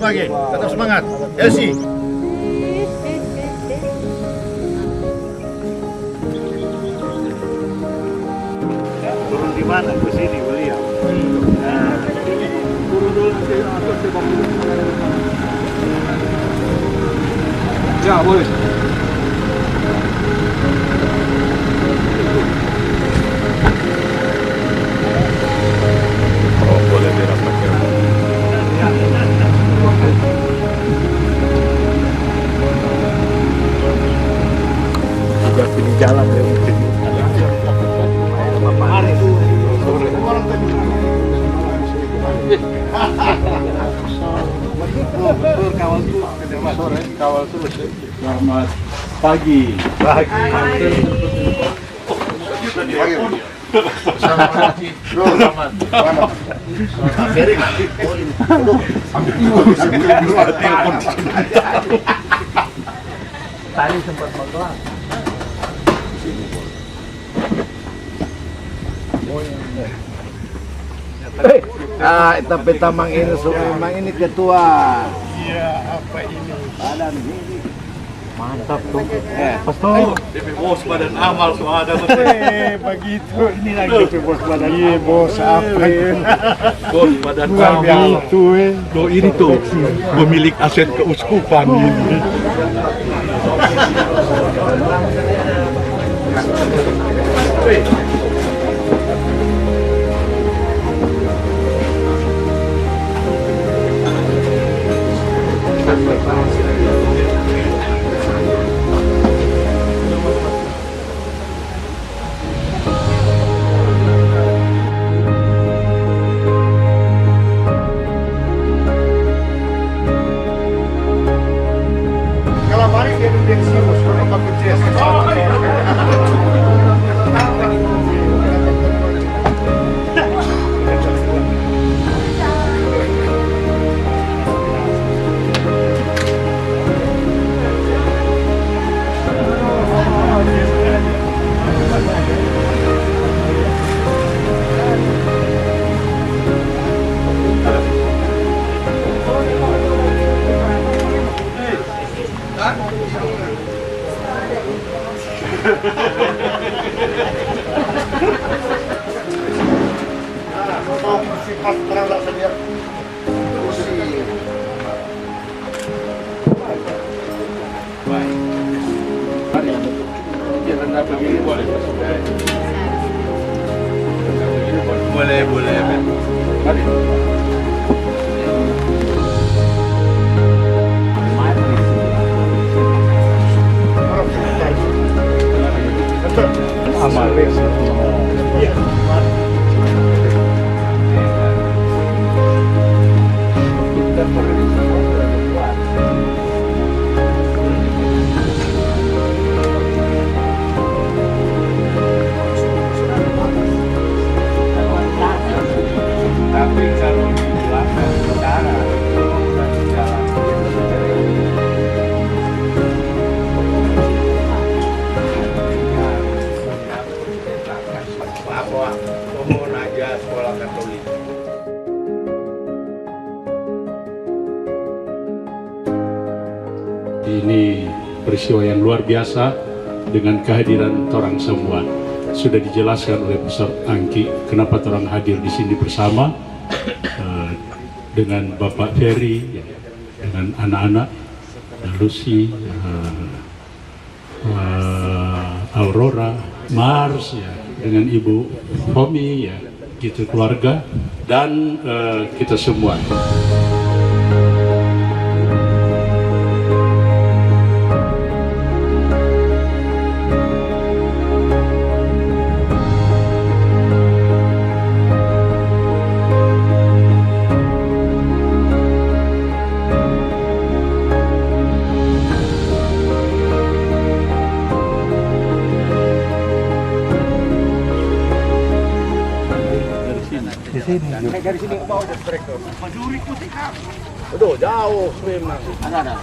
lagi. Tetap semangat. Elsie. Turun di mana? Ke sini beliau. Nah, turun dulu nanti atas sepak bola. Ya, boleh. Oh, boleh dirapatkan. Juga di jalan ya mungkin. Mari. Sore kawal terus. Selamat pagi. Tadi sempat menggelar. Tapi tamang ini memang ini ketua. Iya, apa ini? Badan ini. Mantap tuh. Pastor. DP bos badan amal suada betul. Begitu. Ini lagi DP bos badan. Iya, bos apa ini? Bos badan Luar kami. biasa. Loh ini tuh pemilik aset keuskupan ini. Kalau mari dia duduk di sini, bos. Kalau pakai jas. Sifat terang tak sedia. Boleh. Amal. Iya. Tapi kalau di belakang saudara, jalan apa mohon aja sekolah Katolik. Ini peristiwa yang luar biasa dengan kehadiran orang semua. Sudah dijelaskan oleh Profesor Angki kenapa orang hadir di sini bersama dengan Bapak Ferry, dengan anak-anak Lucy, Aurora, Mars, ya, dengan Ibu Homi, ya, gitu keluarga dan kita semua. Dari sini ke bawah jadi direktur. Maduri putih kak. Aduh, jauh memang. Ada.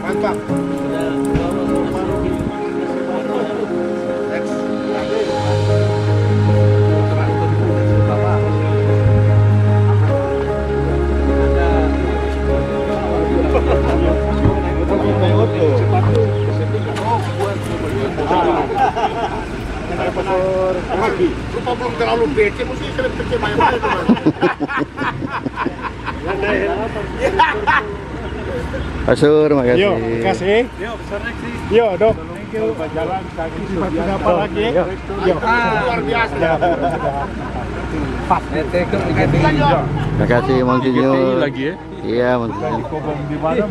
Mantap. Lupa belum terlalu bece, mesti sering bece banyak-banyak teman. Pasur, makasih. Yo, kasih. Yo, besar sih. Yo, Dok. Thank you. Jalan kaki sudah apa lagi? Yo. Luar biasa. Pas. Terima kasih Monsinyur. lagi ya. Iya, Monsinyur. Kobong di mana?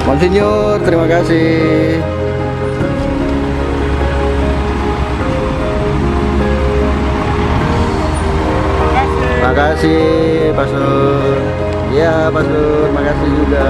Monsinyur, terima kasih. Terima kasih, Pasur. Iya, Pasur, makasih juga.